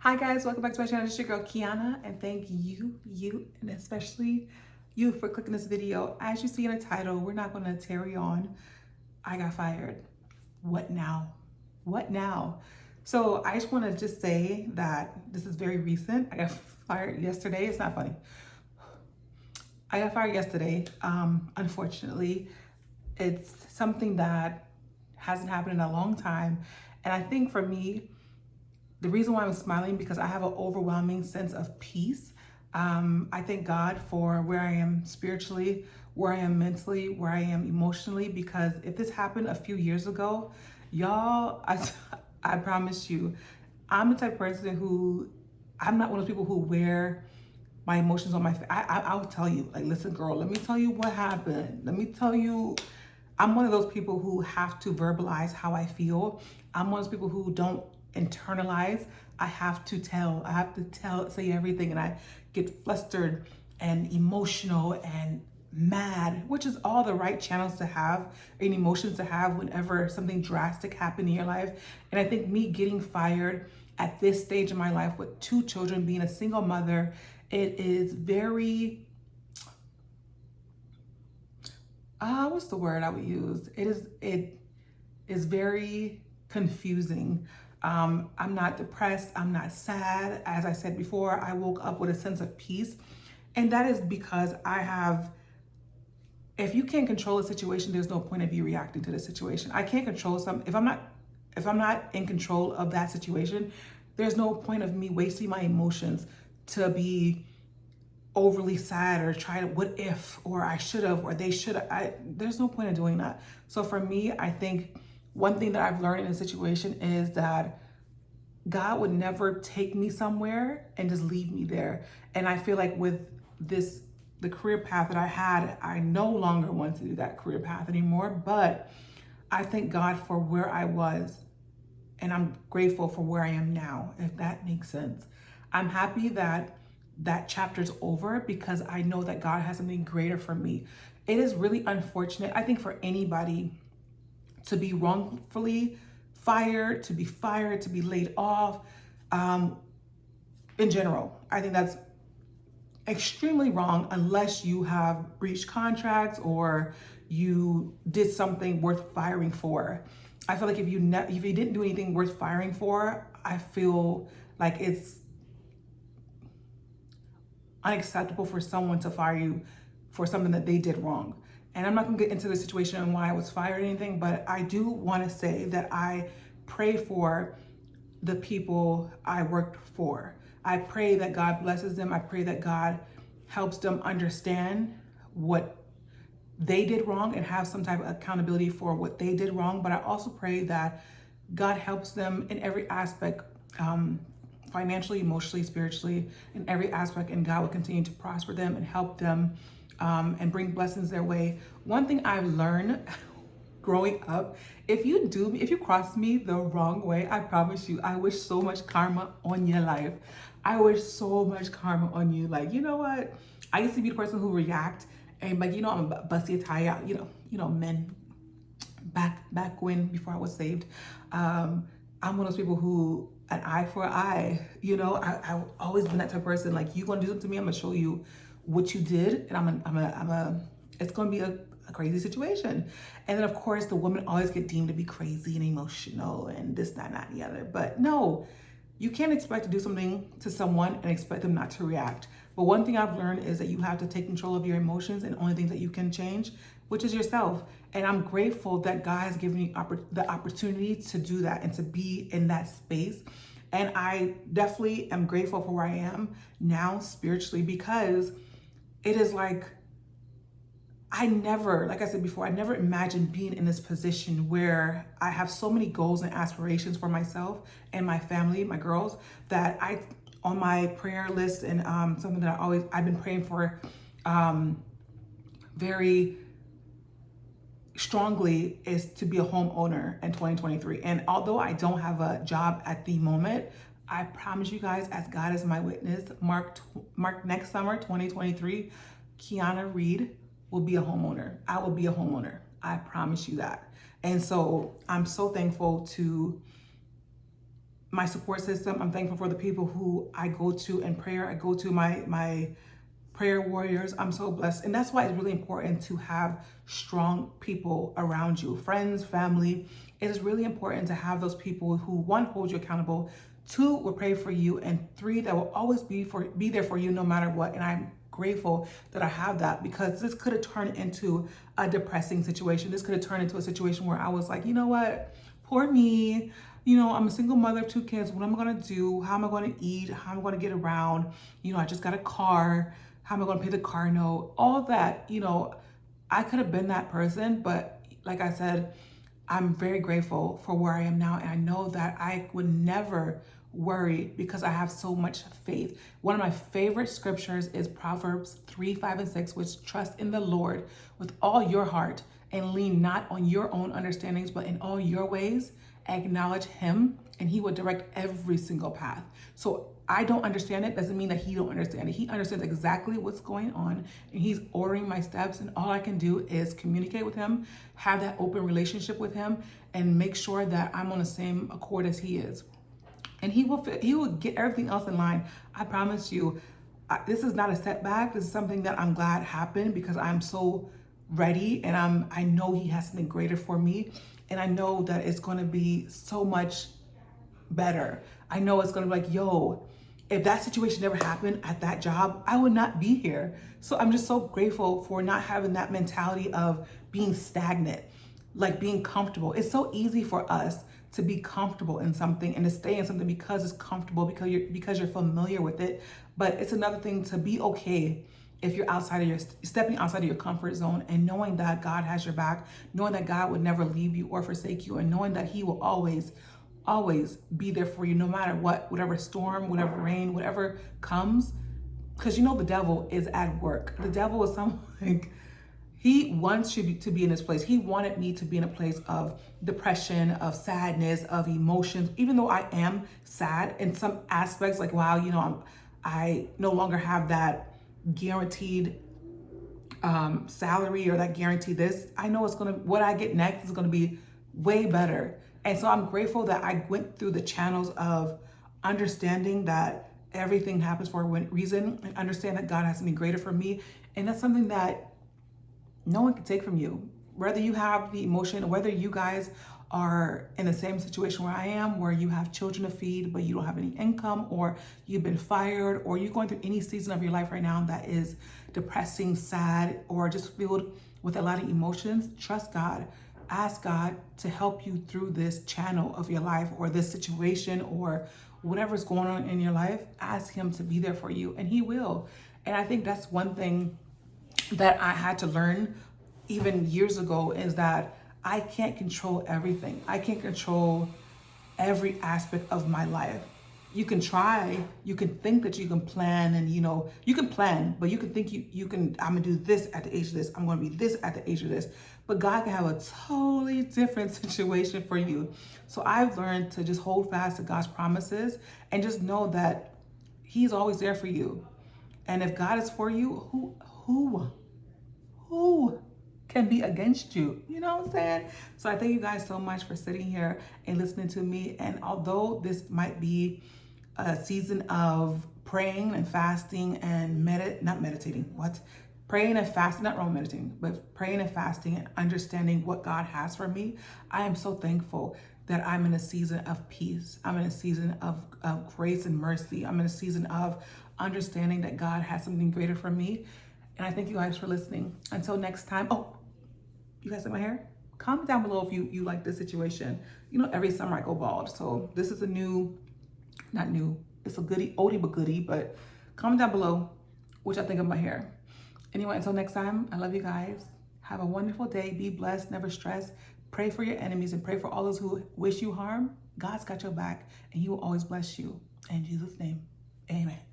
Hi guys, welcome back to my channel. It's your girl Kiana, and thank you, and especially you for clicking this video. As you see in the title, we're not going to tarry on. I got fired. What now? What now? So I just want to just say that this is very recent. I got fired yesterday. It's not funny. I got fired yesterday. Unfortunately, it's something that hasn't happened in a long time, and I think for me, the reason why I'm smiling because I have an overwhelming sense of peace. I thank God for where I am spiritually, where I am mentally, where I am emotionally, because if this happened a few years ago, y'all, I promise you, I'm the type of person who, I'm not one of those people who wear my emotions on my face. I'll tell you, like, listen, girl, let me tell you what happened. Let me tell you, I'm one of those people who have to verbalize how I feel. I'm one of those people who don't internalize. I have to say everything, and I get flustered and emotional and mad, which is all the right channels to have and emotions to have whenever something drastic happened in your life. And I think me getting fired at this stage in my life with 2 children, being a single mother, it is very, what's the word I would use? It is very confusing. I'm not depressed. I'm not sad. As I said before, I woke up with a sense of peace. And that is because if you can't control a situation, there's no point of you reacting to the situation. I can't control if I'm not in control of that situation, there's no point of me wasting my emotions to be overly sad or try to what if, or I should have, or they should have. There's no point of doing that. So for me, I think one thing that I've learned in a situation is that God would never take me somewhere and just leave me there. And I feel like with the career path that I had, I no longer want to do that career path anymore. But I thank God for where I was, and I'm grateful for where I am now, if that makes sense. I'm happy that that chapter's over because I know that God has something greater for me. It is really unfortunate, I think, for anybody to be wrongfully fired, to be fired, to be laid off. In general, I think that's extremely wrong unless you have breached contracts or you did something worth firing for. I feel like if you didn't do anything worth firing for, I feel like it's unacceptable for someone to fire you for something that they did wrong. And I'm not gonna get into the situation and why I was fired or anything, but I do wanna say that I pray for the people I worked for. I pray that God blesses them. I pray that God helps them understand what they did wrong and have some type of accountability for what they did wrong. But I also pray that God helps them in every aspect, financially, emotionally, spiritually, in every aspect, and God will continue to prosper them and help them and bring blessings their way. One thing I've learned growing up, if you cross me the wrong way, I promise you, I wish so much karma on your life. I wish so much karma on you. Like, you know what? I used to be the person who react and like, I'm a bussy attire, men back when, before I was saved. I'm one of those people who, an eye for an eye, I've always been that type of person. Like, you gonna do something to me, I'm gonna show you what you did, and it's gonna be a crazy situation. And then of course the women always get deemed to be crazy and emotional and this, that, and that, and the other. But no, you can't expect to do something to someone and expect them not to react. But one thing I've learned is that you have to take control of your emotions, and the only thing that you can change, which is yourself. And I'm grateful that God has given me the opportunity to do that and to be in that space. And I definitely am grateful for where I am now spiritually, because it is like, like I said before, I never imagined being in this position where I have so many goals and aspirations for myself and my family, my girls, that on my prayer list, and something that I've been praying for very strongly, is to be a homeowner in 2023. And although I don't have a job at the moment, I promise you guys, as God is my witness, mark next summer, 2023, Kiana Reed will be a homeowner. I will be a homeowner. I promise you that. And so I'm so thankful to my support system. I'm thankful for the people who I go to in prayer. I go to my prayer warriors. I'm so blessed. And that's why it's really important to have strong people around you, friends, family. It is really important to have those people who, one, hold you accountable, two, will pray for you, and three, that will always be there for you no matter what. And I'm grateful that I have that, because this could have turned into a depressing situation. This could have turned into a situation where I was like, you know what, poor me. You know, I'm a single mother of 2 kids. What am I going to do? How am I going to eat? How am I going to get around? You know, I just got a car. How am I going to pay the car note? All that, you know, I could have been that person. But like I said, I'm very grateful for where I am now. And I know that I would never worry because I have so much faith. One of my favorite scriptures is Proverbs 3, 5, and 6, which: trust in the Lord with all your heart and lean not on your own understandings, but in all your ways acknowledge him, and he will direct every single path. So I don't understand it doesn't mean that he don't understand it. He understands exactly what's going on, and he's ordering my steps, and all I can do is communicate with him, have that open relationship with him, and make sure that I'm on the same accord as he is. And he will get everything else in line. I promise you, this is not a setback. This is something that I'm glad happened, because I'm so ready, and I know he has something greater for me. And I know that it's going to be so much better. I know it's going to be like, yo, if that situation never happened at that job, I would not be here. So I'm just so grateful for not having that mentality of being stagnant, like being comfortable. It's so easy for us to be comfortable in something and to stay in something because it's comfortable, because you're familiar with it. But it's another thing to be okay if you're stepping outside of your comfort zone, and knowing that God has your back, knowing that God would never leave you or forsake you, and knowing that he will always be there for you, no matter what, whatever storm, whatever rain, whatever comes. Because you know the devil is at work. The devil is like, he wants you to be in this place. He wanted me to be in a place of depression, of sadness, of emotions, even though I am sad in some aspects, like, wow, you know, I no longer have that guaranteed salary, or that guarantee this. I know what I get next is gonna be way better. And so I'm grateful that I went through the channels of understanding that everything happens for a reason, and understand that God has something greater for me. And that's something that no one can take from you. Whether you have the emotion, or whether you guys are in the same situation where I am, where you have children to feed, but you don't have any income, or you've been fired, or you're going through any season of your life right now that is depressing, sad, or just filled with a lot of emotions, trust God. Ask God to help you through this channel of your life, or this situation, or whatever's going on in your life. Ask him to be there for you, and he will. And I think that's one thing that I had to learn even years ago, is that I can't control everything. I can't control every aspect of my life. You can try, you can think that you can plan, and you know, you can plan, but you can think you can, I'm gonna do this at the age of this, I'm gonna be this at the age of this. But God can have a totally different situation for you. So I've learned to just hold fast to God's promises, and just know that he's always there for you. And if God is for you, who can be against you? You know what I'm saying? So I thank you guys so much for sitting here and listening to me. And although this might be a season of praying and fasting and praying and fasting, not wrong meditating, but praying and fasting and understanding what God has for me, I am so thankful that I'm in a season of peace. I'm in a season of grace and mercy. I'm in a season of understanding that God has something greater for me. And I thank you guys for listening. Until next time. Oh, you guys like my hair? Comment down below if you like this situation. You know, every summer I go bald. So this is it's a goodie, oldie but goodie, but comment down below what y'all think of my hair. Anyway, until next time, I love you guys. Have a wonderful day. Be blessed, never stress. Pray for your enemies and pray for all those who wish you harm. God's got your back, and he will always bless you. In Jesus' name, amen.